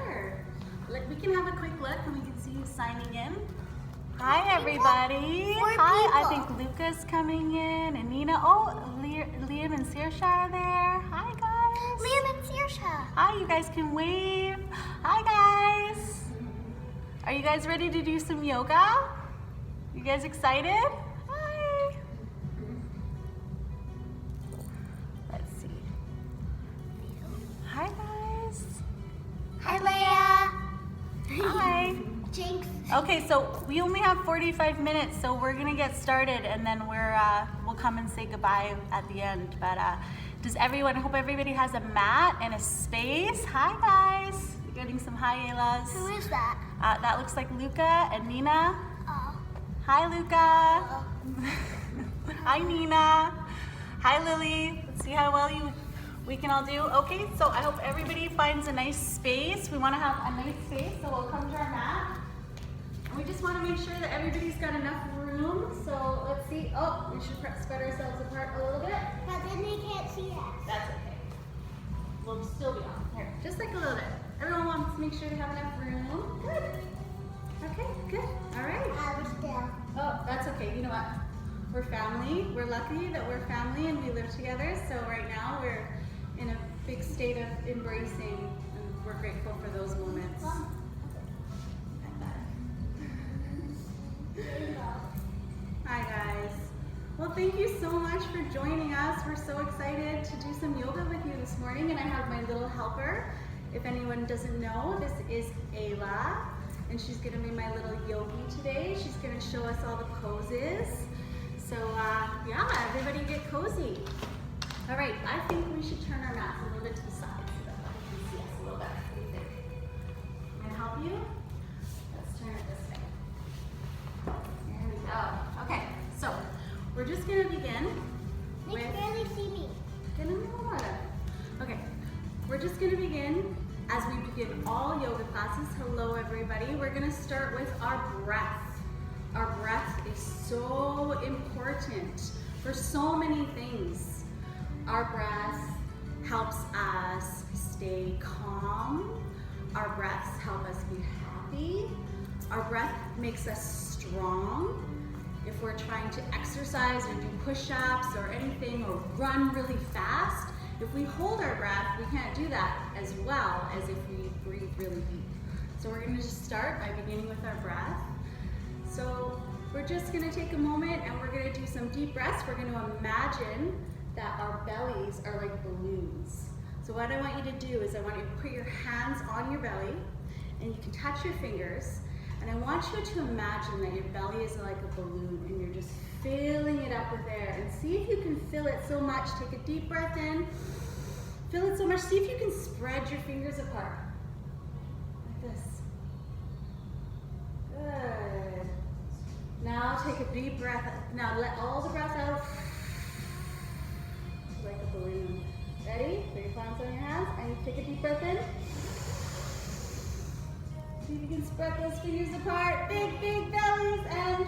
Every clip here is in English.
Sure. We can have a quick look and we can see who's signing in. Hi, everybody. Hi, I think Luca's coming in and Nina. Oh, Liam and Saoirse are there. Hi, guys. Liam and Saoirse. Hi, you guys can wave. Hi, guys. Are you guys ready to do some yoga? You guys excited? Hi. Let's see. Hi, guys. Hi, Leia. Hi. Jinx. Okay, so we only have 45 minutes, so we're gonna get started, and then we'll come and say goodbye at the end. But does everyone? I hope everybody has a mat and a space. Hi, guys. You're getting some hi, Aylas. Who is that? That looks like Luca and Nina. Oh. Hi, Luca. Oh. Hi, Nina. Hi, Lily. Let's see how well we can all do. Okay, so I hope everybody finds a nice space. We want to have a nice space, so we'll come to our mat. And we just want to make sure that everybody's got enough room. So let's see. Oh, we should spread ourselves apart a little bit. But then they can't see us. That's okay. We'll still be on. Here, just like a little bit. Everyone wants to make sure they have enough room. Good. Okay, good. All right. We're still. Oh, that's okay. You know what? We're family. We're lucky that we're family and we live together. So right now we're in a big state of embracing, and we're grateful for those moments. Hi, guys. Well, thank you so much for joining us. We're so excited to do some yoga with you this morning, and I have my little helper. If anyone doesn't know, this is Ayla, and she's going to be my little yogi today. She's going to show us all the poses. So yeah, everybody get cozy. All right, I think we should turn our mats a little bit to the side so that you can see us a little better. What do you think? Can I help you? Let's turn it this way. There we go. Okay, so we're just going to begin They can barely see me. Okay, we're just going to begin as we begin all yoga classes. Hello, everybody. We're going to start with our breath. Our breath is so important for so many things. Our breath helps us stay calm. Our breaths help us be happy. Our breath makes us strong. If we're trying to exercise or do push-ups or anything or run really fast, if we hold our breath, we can't do that as well as if we breathe really deep. So we're going to just start by beginning with our breath. So we're just going to take a moment and we're going to do some deep breaths. We're going to imagine that our bellies are like balloons. So what I want you to do is I want you to put your hands on your belly and you can touch your fingers. And I want you to imagine that your belly is like a balloon and you're just filling it up with air. And see if you can fill it so much. Take a deep breath in. Fill it so much. See if you can spread your fingers apart. Like this. Good. Now take a deep breath. Now let all the breath out. Like a balloon. Ready? Put your palms on your hands and you take a deep breath in. See if you can spread those fingers apart. Big, big bellies, and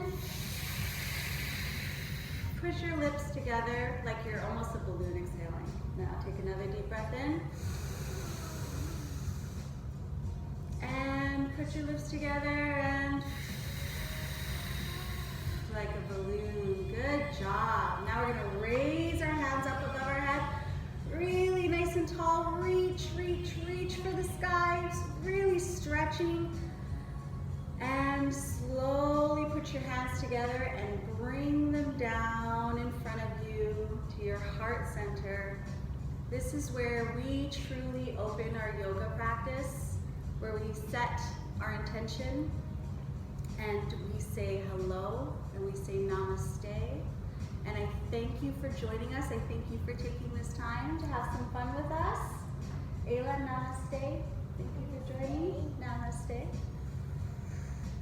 push your lips together like you're almost a balloon exhaling. Now take another deep breath in. And put your lips together and like a balloon. Good job. Now we're going to raise our hands up above our head. Really nice and tall. Reach, reach, reach for the sky. Just really stretching. And slowly put your hands together and bring them down in front of you to your heart center. This is where we truly open our yoga practice, where we set our intention and we say hello and we say namaste. And I thank you for joining us. I thank you for taking this time to have some fun with us. Ayla, namaste. Thank you for joining. Namaste.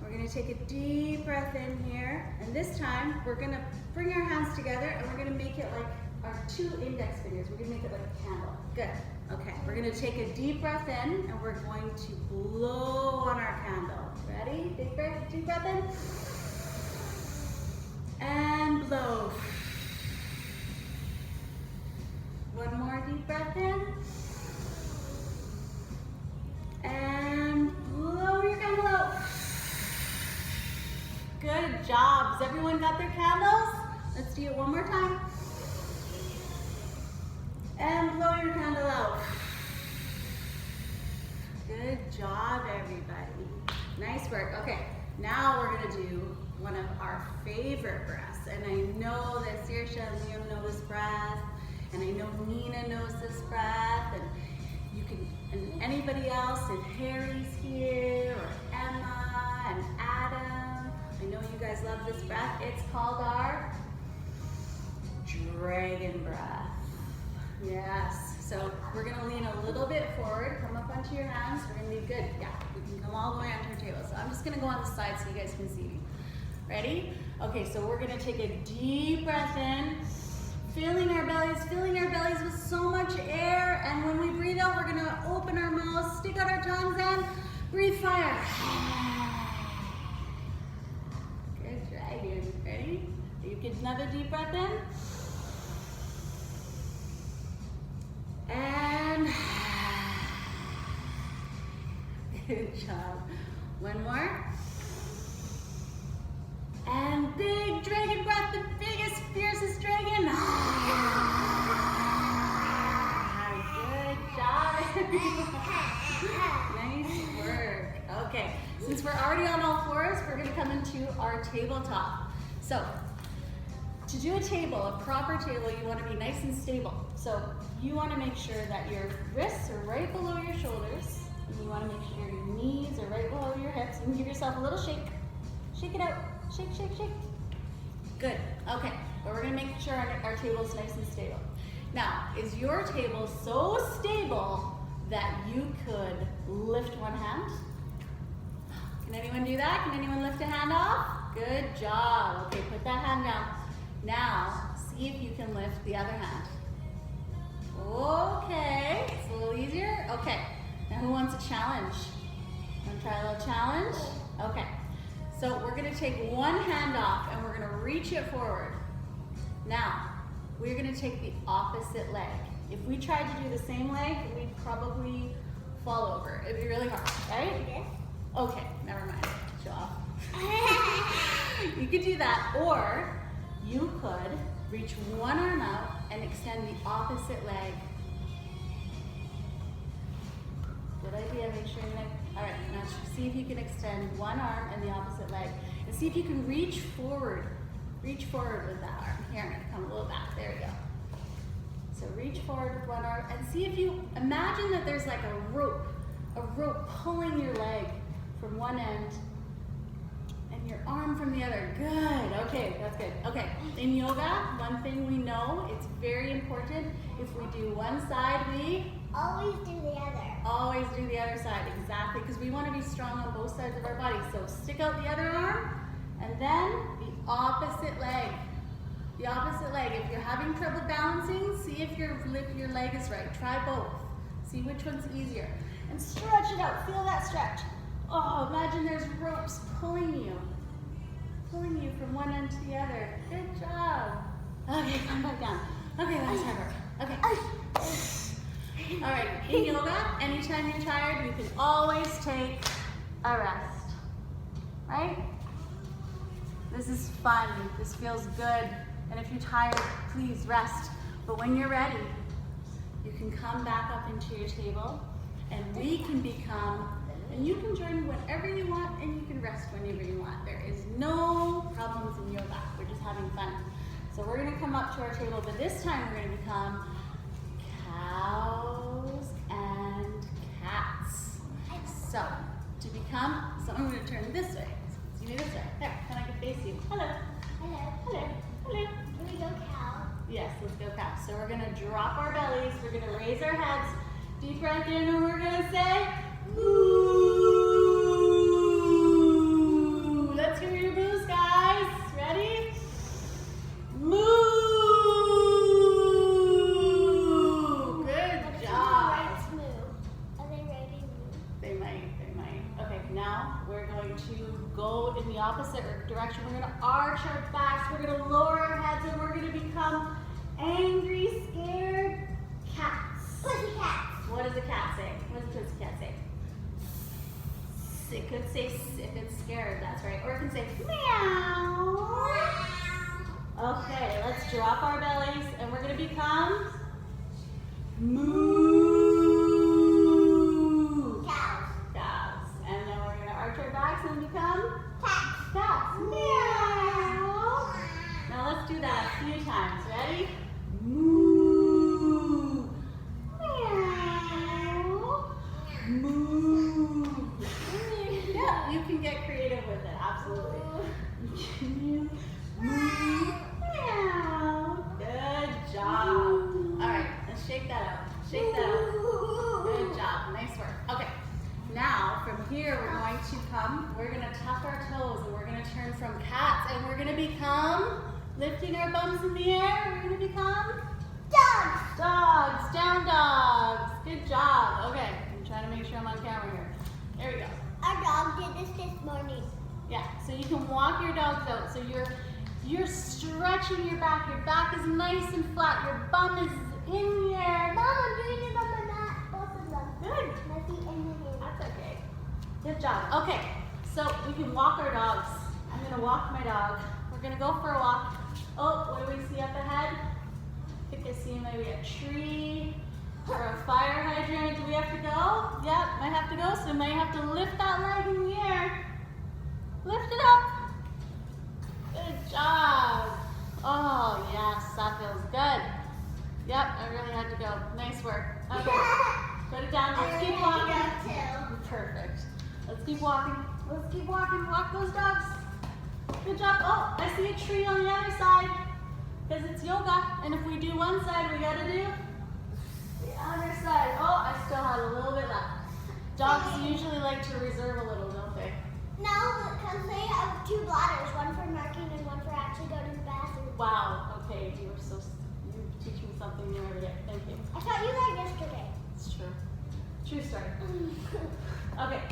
We're going to take a deep breath in here. And this time, we're going to bring our hands together and we're going to make it like our 2 index fingers. We're going to make it like a candle. Good. Okay. We're going to take a deep breath in and we're going to blow on our candle. Ready? Deep breath in. And blow. One more deep breath in. And everyone got their candles? Let's do it one more time. And blow your candle out. Good job, everybody. Nice work. Okay, now we're gonna do one of our favorite breaths. And I know that Saoirse and Liam know this breath, and I know Nina knows this breath, and you can, and anybody else, if Harry's here, or Emma and Adam, I know you guys love this breath. It's called our dragon breath. Yes, so we're gonna lean a little bit forward, come up onto your hands, we're gonna be good. Yeah, we can come all the way onto our table. So I'm just gonna go on the side so you guys can see me. Ready? Okay, so we're gonna take a deep breath in, filling our bellies with so much air, and when we breathe out, we're gonna open our mouths, stick out our tongues, and breathe fire. Good dragon. Ready? You get another deep breath in. And good job. One more. And big dragon breath, the biggest, fiercest dragon. Good job. Nice work. Okay, since we're already on all fours, we're gonna come into our tabletop. So, to do a table, a proper table, you wanna be nice and stable. So, you wanna make sure that your wrists are right below your shoulders, and you wanna make sure your knees are right below your hips. You can give yourself a little shake. Shake it out. Shake, shake, shake. Good. Okay, but we're gonna make sure our table is nice and stable. Now, is your table so stable that you could lift one hand? Can anyone do that? Can anyone lift a hand off? Good job. Okay, put that hand down. Now, see if you can lift the other hand. Okay, it's a little easier. Okay, now who wants a challenge? Want to try a little challenge? Okay, so we're gonna take one hand off and we're gonna reach it forward. Now, we're gonna take the opposite leg. If we tried to do the same leg, we'd probably fall over. It'd be really hard, right? Yes. Okay, never mind, show off. You could do that, or you could reach one arm out and extend the opposite leg. Good idea, make sure you're all right, now see if you can extend one arm and the opposite leg. And see if you can reach forward. Reach forward with that arm. Here, I'm gonna come a little back, there we go. So reach forward with one arm and see if you, imagine that there's like a rope pulling your leg from one end and your arm from the other. Good, okay, that's good. Okay, in yoga, one thing we know, it's very important, if we do one side, we Always do the other. always do the other side, exactly, because we want to be strong on both sides of our body. So stick out the other arm, and then the opposite leg. The opposite leg. If you're having trouble balancing, see if your leg is right. Try both. See which one's easier. And stretch it out. Feel that stretch. Oh, imagine there's ropes pulling you from one end to the other. Good job. Okay, come back down. Okay, that's hard work. Okay. All right, in yoga, anytime you're tired, you can always take a rest, right? This is fun, this feels good, and if you're tired, please rest. But when you're ready, you can come back up into your table, and we can become, and you can join whenever you want, and you can rest whenever you want. There is no problems in yoga, we're just having fun. So we're gonna come up to our table, but this time we're gonna become cows and cats. So, to become, so I'm going to turn this way. See me this way. There, then I can face you. Hello. Hello. Hello. Hello. Can we go cow? Yes, let's go cows. So we're going to drop our bellies. We're going to raise our heads. Deep breath in, and we're going to say, moo. Let's hear your moos, guys. Ready? Moo. Now we're going to go in the opposite direction. We're going to arch our backs, we're going to lower our heads, and we're going to become angry, scared cats. Pussycats. What does a cat say? What does a pussycat say? It could say if it's scared, that's right. Or it can say meow. Okay, let's drop our bellies and we're gonna become moo. Cows. Cows. And then we're gonna arch our backs and become Cats. cats. Meow. Now let's do that a few times. Ready? Moo. Meow. Moo. Yeah, you can get creative with it, absolutely. Moo. Meow. Good job. All right, let's shake that out. Shake that out. Good job. Nice work. Okay. Now, from here, we're going to tuck our toes and we're going to turn from cats and we're going to become, lifting our bums in the air, we're going to become Dogs. dogs, down dogs. Good job. Okay, I'm trying to make sure I'm on camera here. There we go. Our dog did this morning. Yeah, so you can walk your dogs out. So you're stretching your back. Your back is nice and flat. Your bum is in the air. Mom, I'm doing it on my mat. Both of them. Good. My feet and my hands. That's okay. Good job. Okay, so we can walk our dogs. I'm gonna walk my dog. We're gonna go for a walk. Oh, what do we see up ahead? I think I see maybe a tree or a fire hydrant. Do we have to go? Yep, might have to go. So we might have to lift that leg in the air. Lift it up. Good job. Oh, yes, that feels good. Yep, I really had to go. Nice work. Okay, put it down. Let's keep walking. Perfect. Let's keep walking. Let's keep walking. Walk those dogs. Good job. Oh, I see a tree on the other side because it's yoga. And if we do one side, we got to do the other side. Oh, I still have a little bit left. Dogs usually like to reserve a little, don't they? No, because they have two bladders, one for marking and one for actually going to the bathroom. Wow. Okay, you teach me something new every day. Thank you. I taught you that yesterday. It's true. True story. Okay,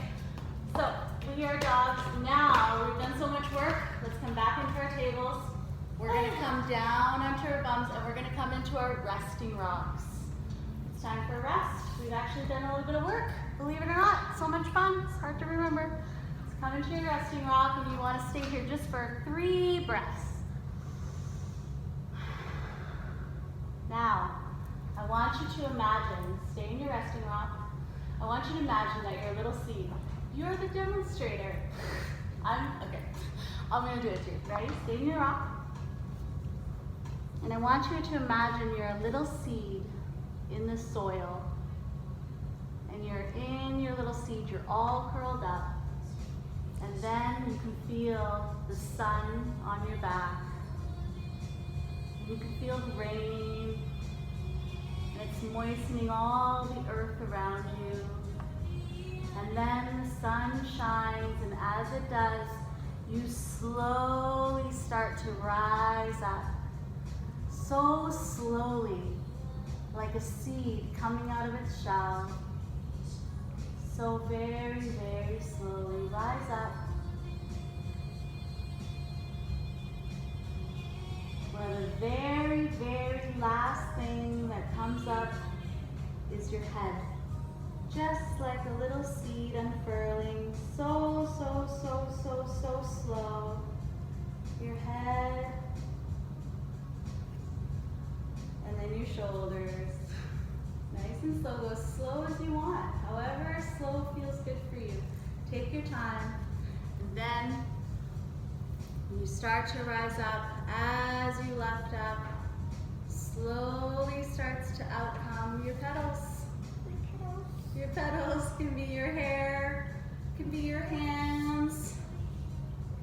so we are dogs. Now we've done so much work. Let's come back into our tables. We're going to come down onto our bums and we're going to come into our resting rocks. It's time for a rest. We've actually done a little bit of work. Believe it or not, so much fun. It's hard to remember. Let's come into your resting rock and you want to stay here just for 3 breaths. Now, I want you to imagine, stay in your resting rock. I want you to imagine that you're a little seed. You're the demonstrator. Okay, I'm gonna do it too. Ready? Stay in your rock. And I want you to imagine you're a little seed in the soil. And you're in your little seed, you're all curled up. And then you can feel the sun on your back. You can feel the rain. And it's moistening all the earth around you. And then the sun shines, and as it does, you slowly start to rise up. So slowly, like a seed coming out of its shell. So very, very slowly, rise up. Where the very, very last thing that comes up is your head. Just like a little seed unfurling, so slow. Your head, and then your shoulders. Nice and slow, go as slow as you want. However slow feels good for you. Take your time, and then when you start to rise up, as you lift up, slowly starts to outcome your petals. Your petals can be your hair, can be your hands.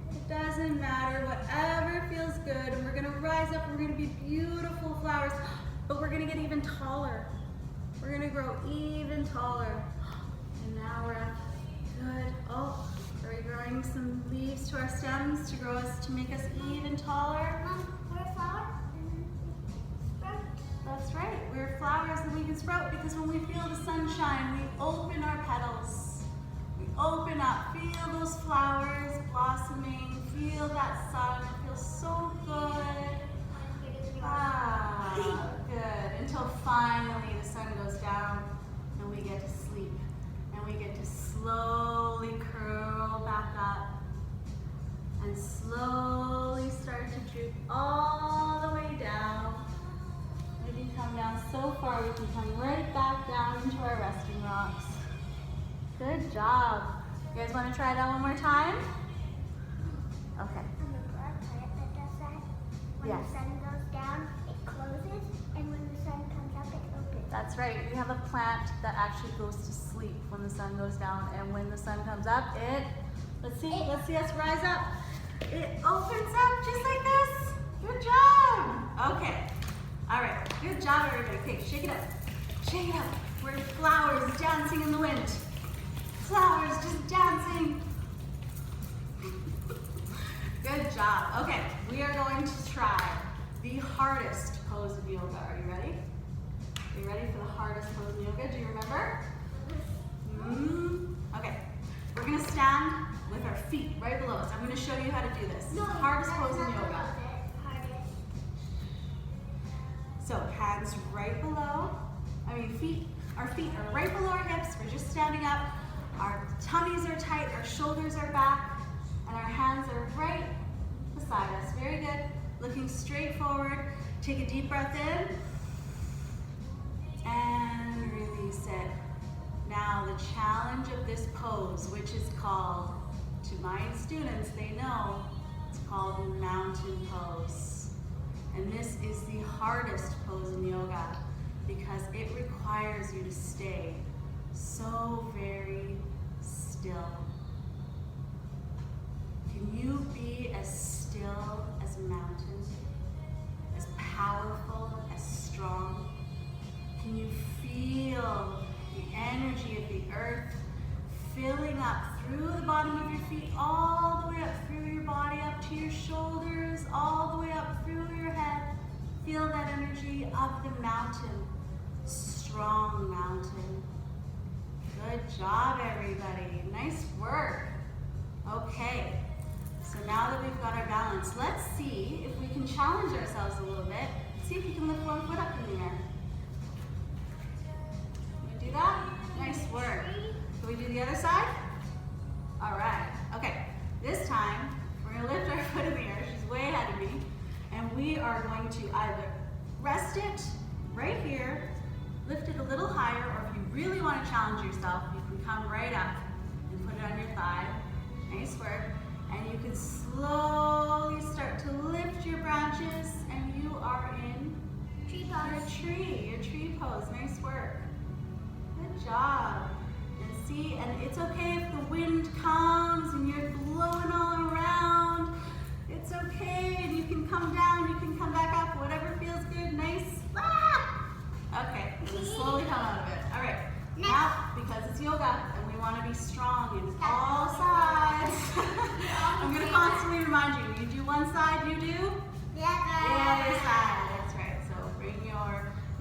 It doesn't matter, whatever feels good. And we're gonna rise up, we're gonna be beautiful flowers, but we're gonna get even taller. We're gonna grow even taller. And now we're up, good. Oh, are we growing some leaves to our stems to make us even taller? We're a flower and sprout. That's right, we're flowers that we can sprout because when we feel the sunshine, we open our petals. We open up, feel those flowers blossoming, feel that sun, it feels so good. Ah, good, until finally the sun goes down and we get to sleep. And we get to slowly curl job. You guys want to try that one more time? Okay. Remember our plant that does that? When Yes. the sun goes down, it closes, and when the sun comes up, it opens. That's right. We have a plant that actually goes to sleep when the sun goes down, and when the sun comes up, let's see us rise up. It opens up just like this. Good job. Okay. All right. Good job, everybody. Okay, shake it up. Shake it up. We're flowers dancing in the wind. Flowers just dancing. Good job. Okay, we are going to try the hardest pose of yoga. Are you ready? Are you ready for the hardest pose in yoga? Do you remember? Okay. We're going to stand with our feet right below us. I'm going to show you how to do this. It's the hardest pose in yoga. So hands right below. Our feet are right below our hips. We're just standing up. Our tummies are tight. Our shoulders are back. And our hands are right beside us. Very good. Looking straight forward. Take a deep breath in. And release it. Now the challenge of this pose, which is called, to my students, they know, it's called mountain pose. And this is the hardest pose in yoga because it requires you to stay so very still. Can you be as still as a mountain, as powerful, as strong? Can you feel the energy of the earth filling up through the bottom of your feet, all the way up through your body, up to your shoulders, all the way up through your head? Feel that energy of the mountain, strong mountain. Good job, everybody. Nice work. Okay, so now that we've got our balance, let's see if we can challenge ourselves a little bit. See if you can lift one foot up in the air. Can you do that? Nice work. Can we do the other side? All right. Okay, this time we're going to lift our foot in the air. She's way ahead of me. And we are going to either rest it right here, lift it a little higher, or if you really want to challenge yourself, you can come right up and put it on your thigh. Nice work. And you can slowly start to lift your branches, and you are in your tree pose. Nice work. Good job. And see, and it's okay if the wind comes and you're blowing all around. It's okay, and you can come down, you can come back up, whatever feels good. Nice. Ah! Okay, just slowly come out of it. All right. Now, because it's yoga and we want to be strong in all sides, I'm going to constantly remind you, you do one side, you do the other side. That's right. So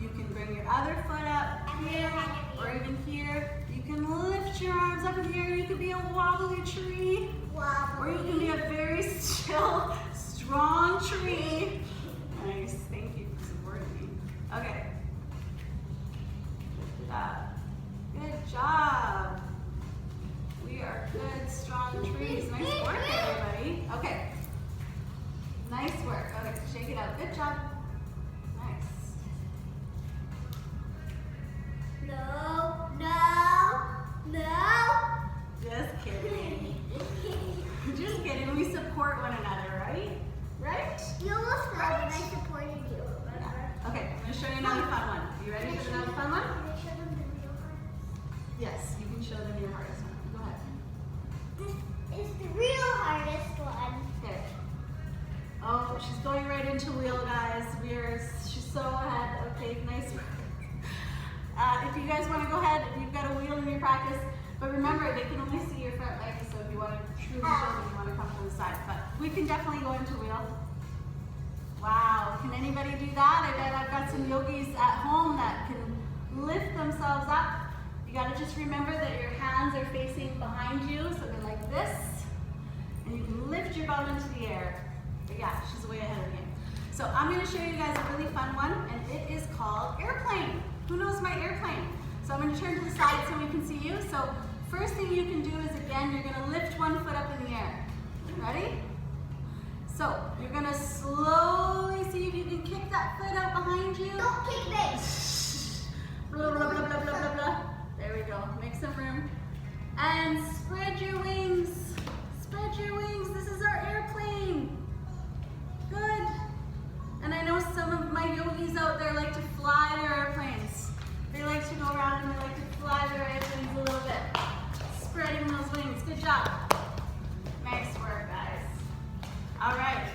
you can bring your other foot up here or even here. You can lift your arms up in here. You can be a wobbly tree. Or you can be a very still, strong tree. Nice. Thank you for supporting me. Okay. Lift it up. Good job. We are good, strong trees. Nice work, everybody. Okay. Nice work. Okay, shake it out. Good job. Nice. No. Just kidding. Just kidding. We support one another, right? Right? You almost fell when I supported you. Yeah. Okay, I'm going to show you another fun one. You ready for another fun one? Can I show them the real one? Yes, you can show them your hardest one. Go ahead. This is the real hardest one. Okay. Oh, she's going right into wheel, guys. She's so ahead. Okay, nice work. If you guys want to go ahead, if you've got a wheel in your practice, but remember, they can only see your front legs, so if you want to truly show them, you want to come from the side. But we can definitely go into wheel. Wow, can anybody do that? I bet I've got some yogis at home that can lift themselves up. You got to just remember that your hands are facing behind you, so they're like this, and you can lift your bum into the air. But yeah, she's way ahead of me. So I'm going to show you guys a really fun one, and it is called airplane. Who knows my airplane? So I'm going to turn to the side so we can see you. So first thing you can do is, again, you're going to lift one foot up in the air. Ready? So you're going to slowly see if you can kick that foot out behind you. Don't kick me. Blah, blah, blah, blah, blah, blah, blah. There we go. Make some room. And And spread your wings. Spread your wings. This is our airplane. Good. And I know some of my yogis out there like to fly their airplanes. They like to go around and they like to fly their airplanes a little bit. Spreading those wings. Good job. Nice work, guys. All right.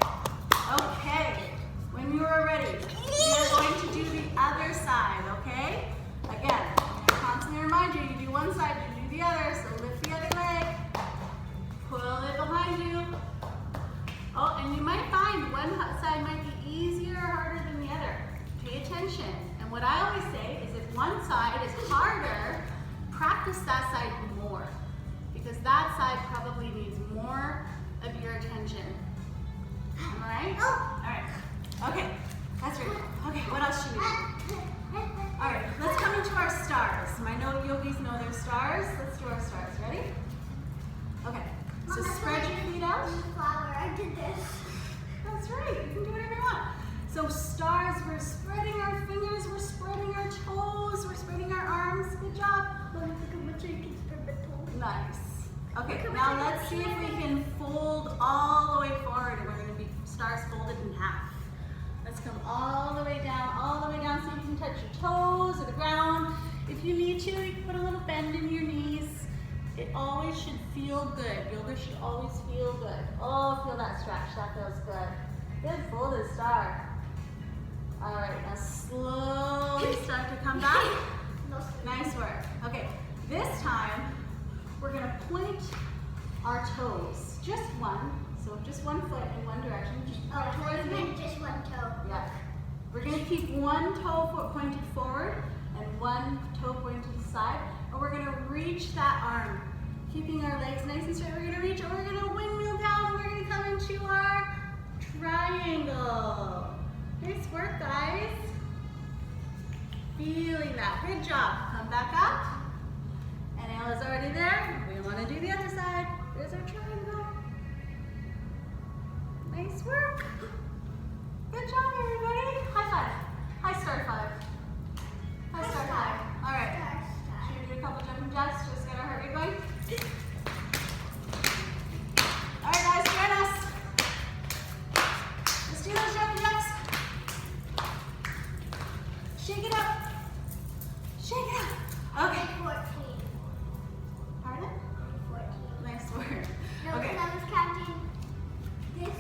Okay. When you are ready, we are going to do the other side, okay? Again, I'm going to constantly remind you, you do one side, you do the other, so lift the other leg, pull it behind you. Oh, and you might find one side might be easier or harder than the other. Pay attention. And what I always say is if one side is harder, practice that side more, because that side probably needs more of your attention. All right? All right. Okay, that's right. Okay, what else should we do? All right, let's come into our stars. My yogis know their stars. Let's do our stars. Ready? Okay, so spread your feet out. I did this. That's right, you can do whatever you want. So stars, we're spreading our fingers, we're spreading our toes, we're spreading our arms. Good job. Nice. Okay, now let's see if we can fold all the way forward. And we're going to be stars folded in half. Let's come all the way down so you can touch your toes or the ground. If you need to, you can put a little bend in your knees. It always should feel good. Yoga should always feel good. Oh, feel that stretch. That feels good. Good folded star. All right, now slowly start to come back. Nice work. Okay, this time we're going to point our toes. Just one. So just one foot in one direction. Just towards me. Just one toe. Yeah. We're going to keep one toe pointed forward and one toe pointed to the side. And we're going to reach that arm. Keeping our legs nice and straight. We're going to reach and we're going to windmill down. We're going to come into our triangle. Nice work, guys. Feeling that. Good job. Come back up. And Ayla's already there. We want to do the other side. There's our triangle. Nice work. Good job, everybody. High five. High star five. High star five. All right. Should we do a couple jumping jacks? Just get our heart rate going. All right, guys, join us. Let's do those jumping jacks. Shake it up. Shake it up. Okay. 14. Pardon? 14. Nice work. No, Okay. because I was counting this,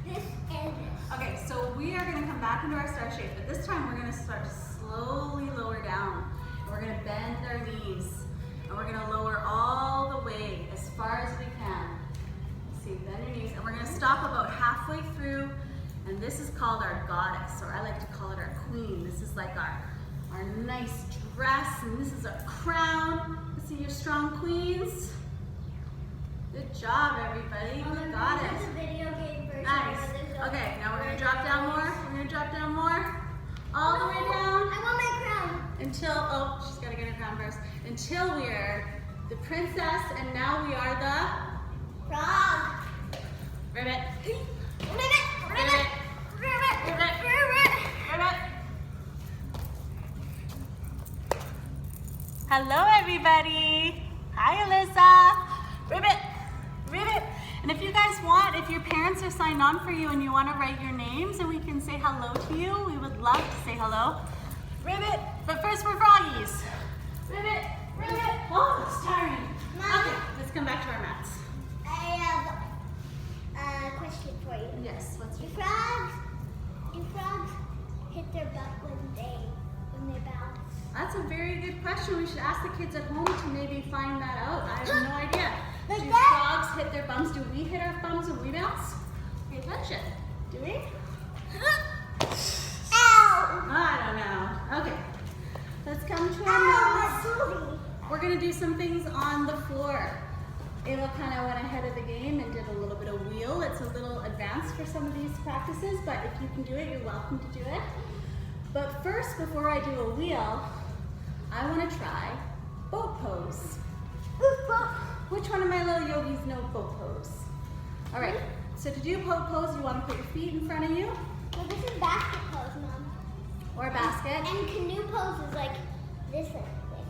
and this. Okay, so we are going to come back into our star shape, but this time we're going to start to slowly lower down. And we're going to bend our knees, and we're going to lower all the way as far as we can. See, bend your knees, and we're going to stop about halfway through, and this is called our goddess, or I like to call it our queen. This is like our nice dress, and this is our crown. See your strong queens? Good job, everybody. You got it. This is a video game version. Nice. Okay, now we're going to drop down more. We're going to drop down more. All the way down. I want my crown. Until, oh, she's got to get her crown first. Until we are the princess, and now we are the Frog. ribbit. Ribbit. Ribbit. Ribbit. Ribbit. Ribbit. Ribbit. Hello, everybody. Hi, Alyssa. Ribbit. Ribbit. And if you guys want, if your parents are signed on for you and you want to write your names and we can say hello to you, we would love to say hello. Ribbit. But first, we're froggies. Ribbit. Ribbit. Oh, it's tiring. Mom. Okay, let's come back to our mats. I have a question for you. Yes, what's Do your frogs hit their butt when they bounce? That's a very good question. We should ask the kids at home to maybe find that out. I have no idea. Like Do that? frogs hit their bums? Do we hit our bums when we bounce? Pay attention. Do we? Ow! I don't know. Okay. Let's come to our Ow, mats. my booty. We're going to do some things on the floor. Ayla kind of went ahead of the game and did a little bit of wheel. It's a little advanced for some of these practices, but if you can do it, you're welcome to do it. But first, before I do a wheel, I want to try boat pose. Which one of my little yogis know boat pose? All right, so to do boat pose, you want to put your feet in front of you. Well, this is basket pose, Mom. Or a basket. And canoe pose is like this, I think.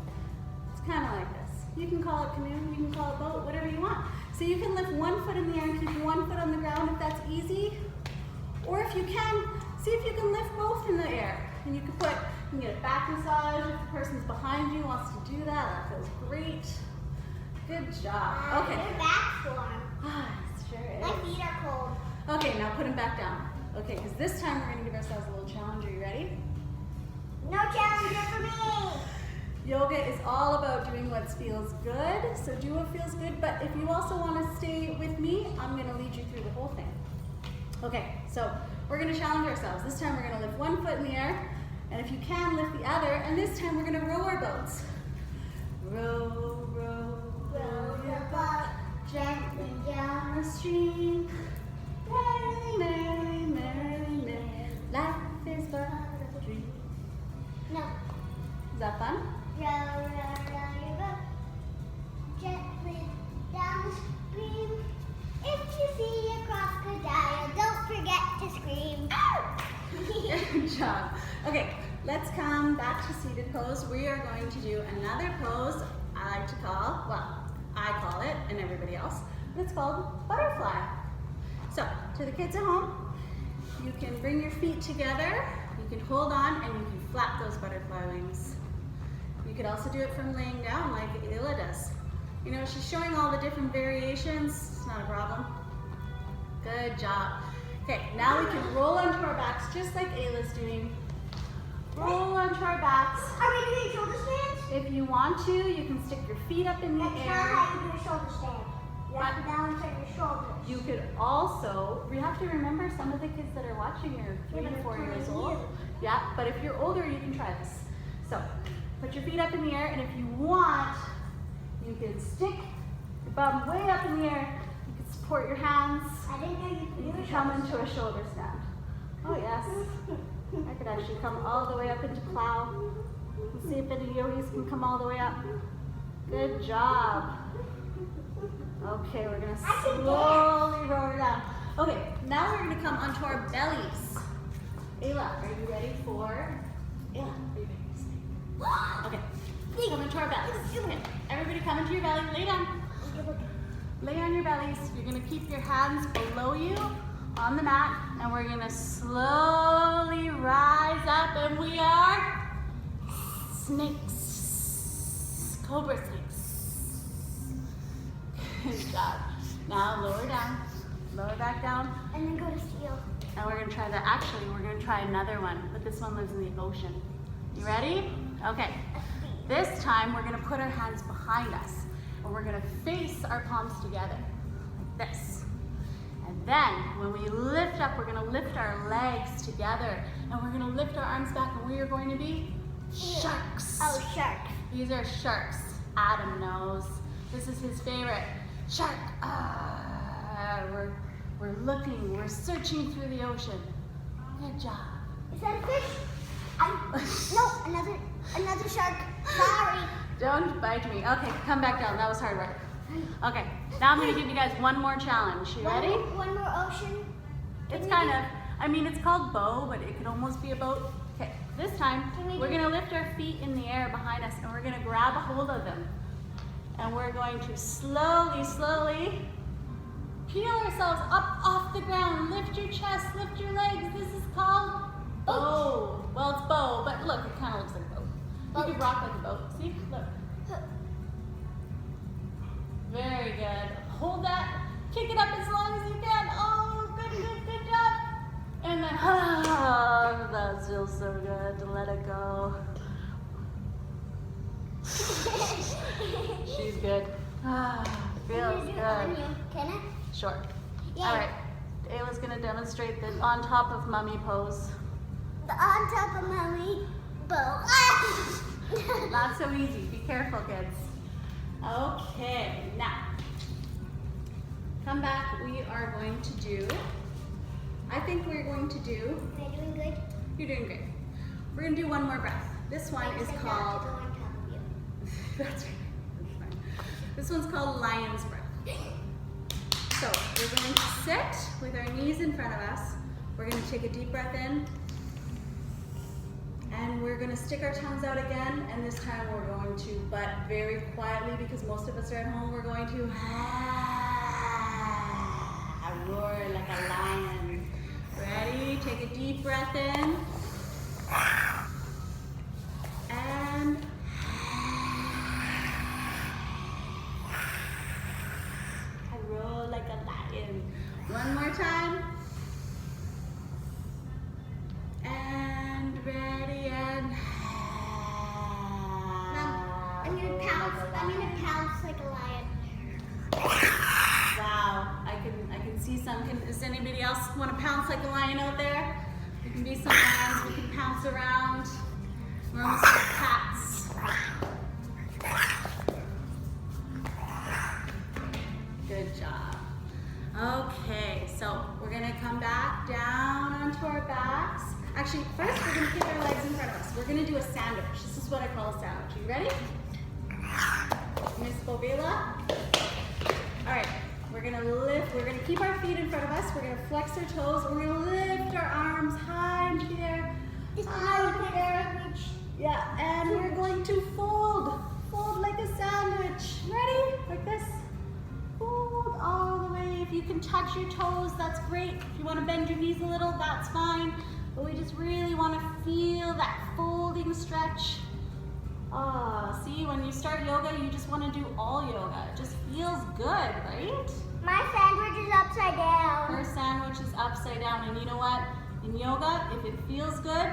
It's kind of like this. You can call it canoe, you can call it boat, whatever you want. So you can lift one foot in the air and keep one foot on the ground if that's easy. Or if you can, see if you can lift both in the air. And you can get a back massage if the person's behind you wants to do that. That feels great. Good job. Okay. Your back's warm. Sure is. My feet are cold. Okay, now put them back down. Okay, because this time we're going to give ourselves a little challenge. Are you ready? No challenger for me. Yoga is all about doing what feels good, so do what feels good, but if you also want to stay with me, I'm going to lead you through the whole thing. Okay, so we're going to challenge ourselves. This time we're going to lift one foot in the air, and if you can, lift the other, and this time we're going to row our boats. Row, row, row your boat gently down the stream. Merrily, merrily, merrily, merrily, life is but a dream. No. Is that fun? Row, row, row your boat gently down the stream. If you see a crocodile, don't forget to scream. Good job. Okay, let's come back to seated pose. We are going to do another pose I like to call, well, I call it, and everybody else, but it's called butterfly. So, to the kids at home, you can bring your feet together, you can hold on, and you can flap those butterfly wings. You could also do it from laying down like Ayla does. You know, she's showing all the different variations. It's not a problem. Good job. Okay, now we can roll onto our backs just like Ayla's doing. Roll onto our backs. Are we doing shoulder stands? If you want to, you can stick your feet up in the That's not air. how you do a shoulder stand. You have to balance on your shoulders. You could also, we have to remember some of the kids that are watching are 3 to 4 years old. Yeah, but if you're older, you can try this. So, put your feet up in the air, and if you want, you can stick your bum way up in the air. You can support your hands. I didn't know you could You do can a come shoulder into a shoulder stand. Oh yes. I could actually come all the way up into plow. Let's see if any yogis can come all the way up. Good job. Okay, we're gonna slowly roll her down. Okay, now we're gonna come onto our bellies. Ayla, are you ready for? Ayla, are you ready? Okay, come into our bellies. Okay, everybody come into your belly. Lay down. Lay on your bellies. You're gonna keep your hands below you on the mat, and we're gonna slowly rise up, and we are snakes, cobra snakes. Good job. Now lower down, lower back down, And then go to seal. and we're gonna try that. Actually, we're gonna try another one, but this one lives in the ocean. You ready? Okay. This time we're gonna put our hands behind us, and we're gonna face our palms together, like this. And then when we lift up, we're gonna lift our legs together, and we're gonna lift our arms back, and we are going to be sharks. Oh, shark. These are sharks. Adam knows. This is his favorite. Shark. We're looking, we're searching through the ocean. Good job. Is that a fish? No, another shark. Sorry. Don't bite me. Okay, come back down. That was hard work. Okay, now I'm gonna give you guys one more challenge. You ready? One more ocean. It's kind of, I mean, it's called bow, but it could almost be a boat. Okay, this time, we're gonna lift our feet in the air behind us, and we're gonna grab a hold of them. And we're going to slowly, slowly peel ourselves up off the ground. Lift your chest, lift your legs. This is called bow. Well, it's bow, but look, it kind of looks like a boat. You could rock like a boat. See, look. Very good. Hold that. Kick it up as long as you can. Oh, good, good, good job. And then, oh, that feels so good to let it go. She's good. Feels good. Can I? Sure. Yeah. All right. Ayla's going to demonstrate the on top of mummy pose. The on top of mommy bow. Not so easy. Be careful, kids. Okay, now, come back. We are going to do, I think we're going to do, Am I doing good? you're doing great. We're going to do one more breath. This one is called, that's right. That's fine. This one's called lion's breath. So we're going to sit with our knees in front of us. We're going to take a deep breath in And we're gonna stick our tongues out again, and this time we're going to, but very quietly because most of us are at home, we're going to roar like a lion. Ready? Take a deep breath in. And roar like a lion. One more time. And ready and I'm gonna pounce like a lion. wow, I can see some. Does anybody else want to pounce like a lion out there? We can be some lions, we can pounce around. We're almost like cats. Good job. Okay, so we're gonna come back down onto our backs. Actually, first we're gonna keep our legs in front of us. We're gonna do a sandwich. This is what I call a sandwich. You ready? Miss Bovila? All right, we're gonna keep our feet in front of us. We're gonna flex our toes. We're gonna lift our arms high into the air. High into the air. Yeah, and we're going to fold like a sandwich. Ready? Like this. Fold all the way. If you can touch your toes, that's great. If you want to bend your knees a little, that's fine. But we just really want to feel that folding stretch. See, when you start yoga, you just want to do all yoga. It just feels good, right? My sandwich is upside down. Her sandwich is upside down, and you know what? In yoga, if it feels good,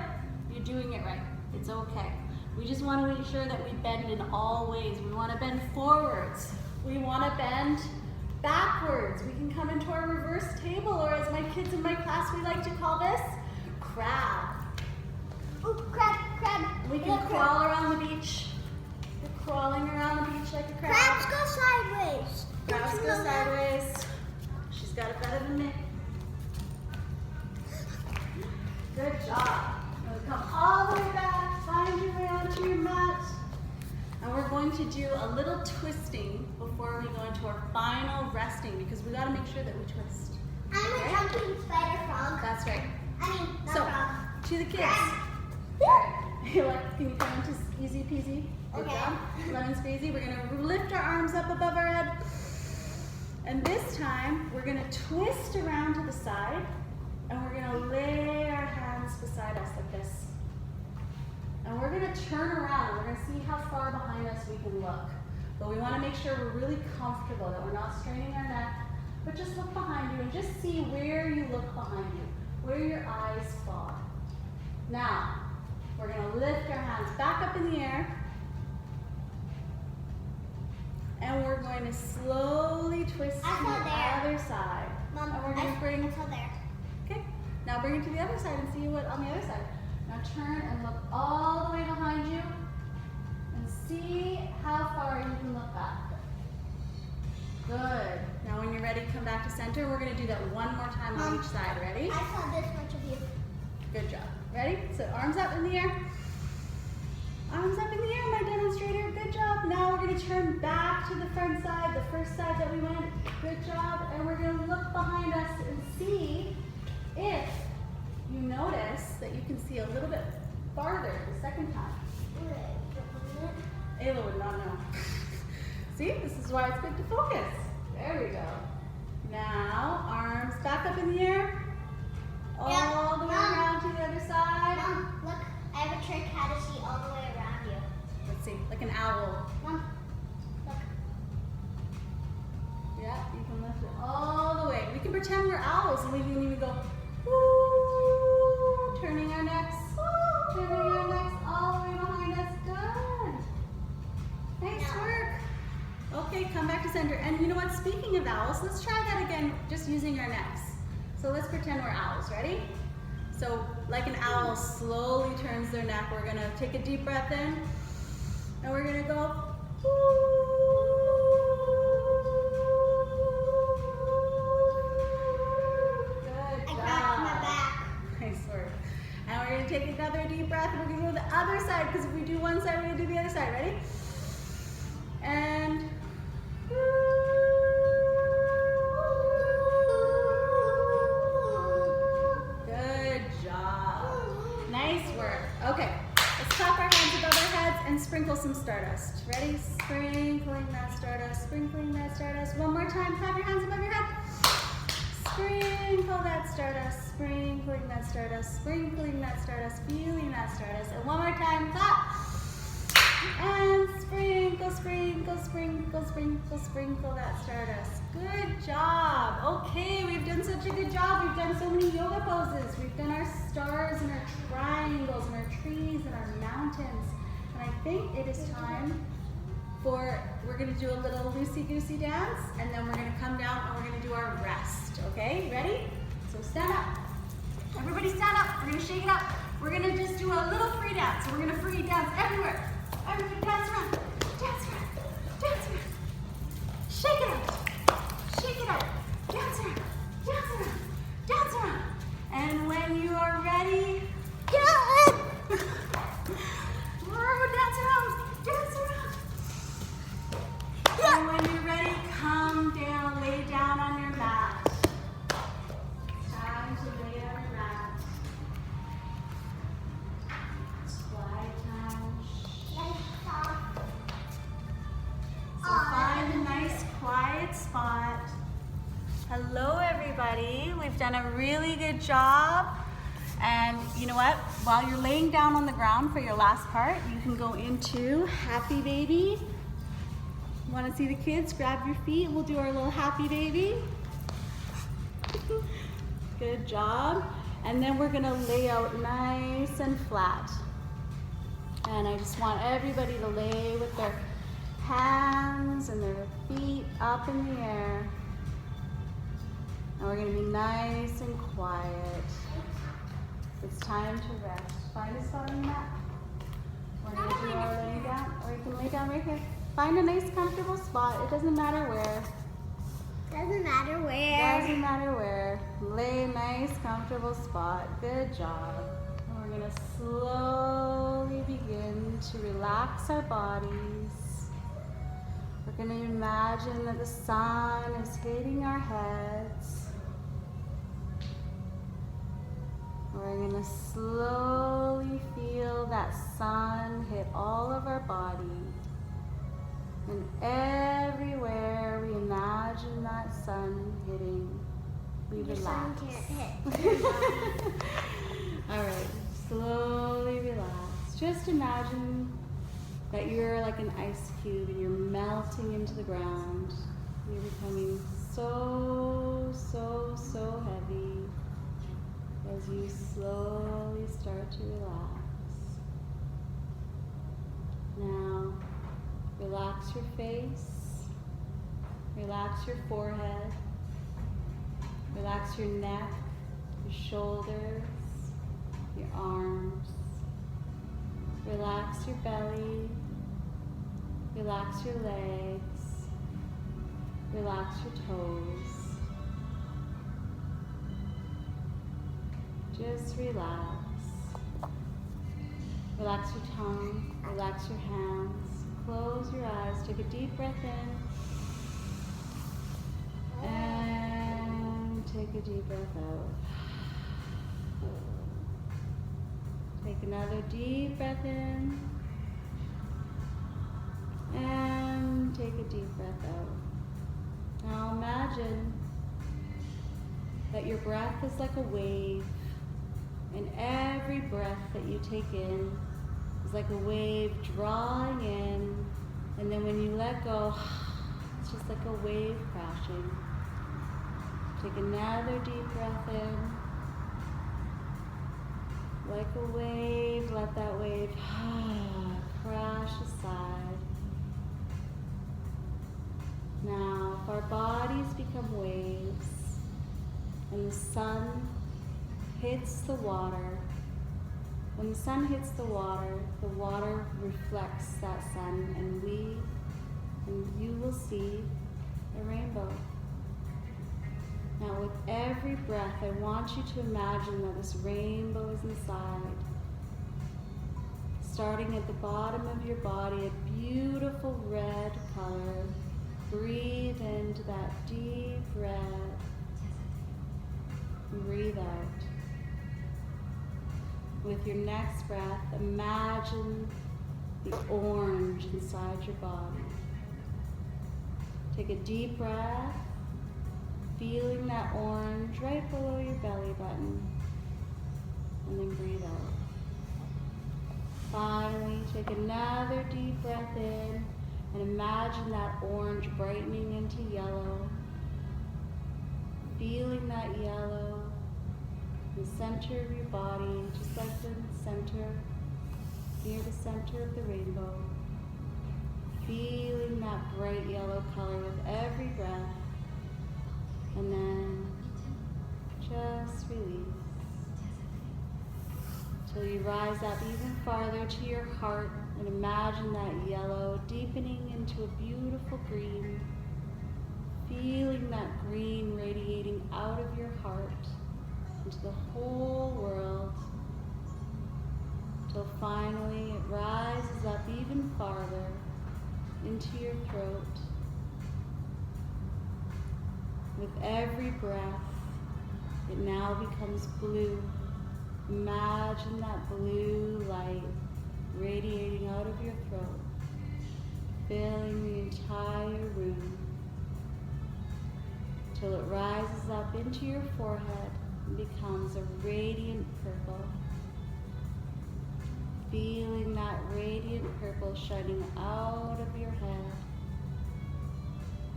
you're doing it right. It's okay. We just want to make sure that we bend in all ways. We want to bend forwards. We want to bend backwards. We can come into our reverse table, or as my kids in my class, we like to call this crab. Ooh, crab. We can crawl around the beach. We're crawling around the beach like a crab. Crabs go sideways. Crabs go sideways. She's got it better than me. Good job. We'll come all the way back, find your way onto your mat. And we're going to do a little twisting before we go into our final resting, because we got to make sure that we twist. I'm a jumping spider frog. That's right. I mean, not So, frog. to the kids. Can you come into easy peasy? Good Okay. job. Lemon squeezy. We're going to lift our arms up above our head. And this time, we're going to twist around to the side. And we're going to lay our hands beside us like this. And we're going to turn around. We're going to see how far behind us we can look. But we want to make sure we're really comfortable, that we're not straining our neck. But just look behind you and just see where you look behind you, where your eyes fall. Now, we're going to lift our hands back up in the air. And we're going to slowly twist to the other side. Mom, and we're going to bring I saw there. Okay, now bring it to the other side and see what on the other side. Now turn and look all the way behind you and see how far you can look back. Good. Now when you're ready, come back to center. We're going to do that one more time on each side. Ready? I saw this much of you. Good job. Ready? So arms up in the air. Arms up in the air, my demonstrator. Good job. Now we're going to turn back to the front side, the first side that we went. Good job. And we're going to look behind us and see if you notice that you can see a little bit farther the second time. Ayla would not know. See, this is why it's good to focus. There we go. Now, arms back up in the air. All the way around to the other side. Mom, look, I have a trick how to see all the way around you. Let's see, like an owl. Mom, look. Yeah, you can lift it all the way. We can pretend we're owls and we can even go, woo, turning our necks, all the way behind us. Good. Nice work. Okay, come back to center. And you know what, speaking of owls, let's try that again, just using our necks. So let's pretend we're owls, ready? So like an owl slowly turns their neck, we're gonna take a deep breath in, and we're gonna go, good job. I cracked my back. Nice work. And we're gonna take another deep breath, and we're gonna go to the other side, because if we do one side, we're gonna do the other side, ready? And good job. Nice work. Okay, some stardust. Ready? Sprinkling that stardust, sprinkling that stardust. One more time, clap your hands above your head. Sprinkle that stardust, sprinkling that stardust, sprinkling that stardust, feeling that stardust. And one more time, clap. And sprinkle, sprinkle, sprinkle, sprinkle, sprinkle that stardust. Good job. Okay, we've done such a good job. We've done so many yoga poses. We've done our stars and our triangles and our trees and our mountains. And I think it is time for, we're gonna do a little loosey-goosey dance, and then we're gonna come down and we're gonna do our rest, okay? Ready? So stand up. Everybody stand up. We're gonna shake it up. We're gonna just do a little free dance. So we're gonna free dance everywhere. Everybody dance around, dance around, dance around. Shake it out, shake it out. Dance around, dance around, dance around. And when you are ready, get up. Dance around, dance around. And when you're ready, come down, lay down on your mat. Time to lay on your mat. Quiet time. So find a nice quiet spot. Hello everybody. We've done a really good job. And you know what? While you're laying down on the ground for your last part, you can go into Happy Baby. Want to see the kids? Grab your feet. We'll do our little Happy Baby. Good job. And then we're going to lay out nice and flat. And I just want everybody to lay with their hands and their feet up in the air. And we're going to be nice and quiet. It's time to rest. Find a spot on the mat. We're going to do our laying down, or you can lay down right here. Find a nice comfortable spot. It doesn't matter where. Doesn't matter where. Doesn't matter where. Lay a nice comfortable spot. Good job. And we're going to slowly begin to relax our bodies. We're going to imagine that the sun is hitting our heads. We're going to slowly feel that sun hit all of our body. And everywhere we imagine that sun hitting, we relax. Sun can't hit. All right, slowly relax. Just imagine that you're like an ice cube and you're melting into the ground. You're becoming so, so, so heavy as you slowly start to relax. Now, relax your face, relax your forehead, relax your neck, your shoulders, your arms, relax your belly, relax your legs, relax your toes. Just relax. Relax your tongue, relax your hands, close your eyes, take a deep breath in, and take a deep breath out. Take another deep breath in, and take a deep breath out. Now imagine that your breath is like a wave, and every breath that you take in is like a wave drawing in, and then when you let go, it's just like a wave crashing. Take another deep breath in. Like a wave, let that wave crash aside. Now, if our bodies become waves and the sun hits the water, when the sun hits the water reflects that sun, and you will see a rainbow. Now with every breath, I want you to imagine that this rainbow is inside. Starting at the bottom of your body, a beautiful red color. Breathe into that deep red. Breathe out. With your next breath, imagine the orange inside your body. Take a deep breath, feeling that orange right below your belly button, and then breathe out. Finally, take another deep breath in and imagine that orange brightening into yellow. Feeling that yellow in the center of your body, just like the center, near the center of the rainbow. Feeling that bright yellow color with every breath, and then just release. Till you rise up even farther to your heart and imagine that yellow deepening into a beautiful green. Feeling that green radiating out of your heart into the whole world. Till finally it rises up even farther into your throat. With every breath, it now becomes blue. Imagine that blue light radiating out of your throat, filling the entire room, till it rises up into your forehead and becomes a radiant purple. Feeling that radiant purple shining out of your head,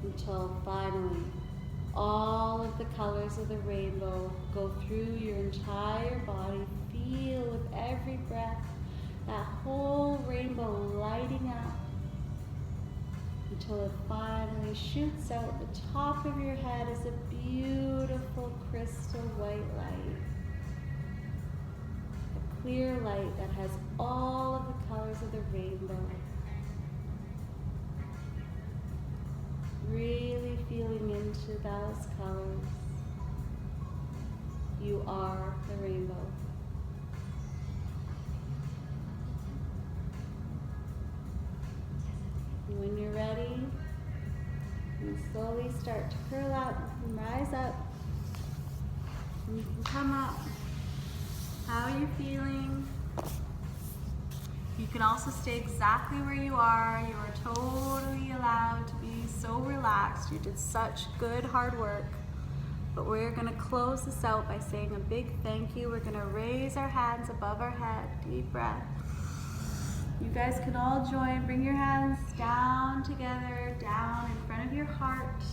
until finally all of the colors of the rainbow go through your entire body. Feel with every breath that whole rainbow lighting up until it finally shoots out the top of your head as a beautiful crystal white light. A clear light that has all of the colors of the rainbow. Really feeling into those colors. You are the rainbow. And when you're ready, you slowly start to curl up and rise up. And you can come up. How are you feeling? You can also stay exactly where you are. You are totally allowed to be so relaxed. You did such good hard work. But we're going to close this out by saying a big thank you. We're going to raise our hands above our head. Deep breath. You guys can all join. Bring your hands down together, down in front of your heart.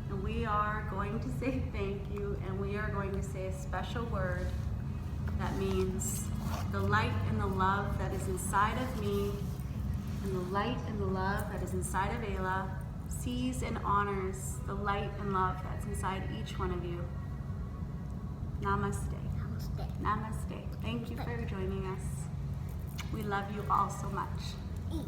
And we are going to say thank you, and we are going to say a special word that means the light and the love that is inside of me, and the light and the love that is inside of Ayla, sees and honors the light and love that's inside each one of you. Namaste. Namaste. Namaste. Thank you for joining us. We love you all so much. Eat.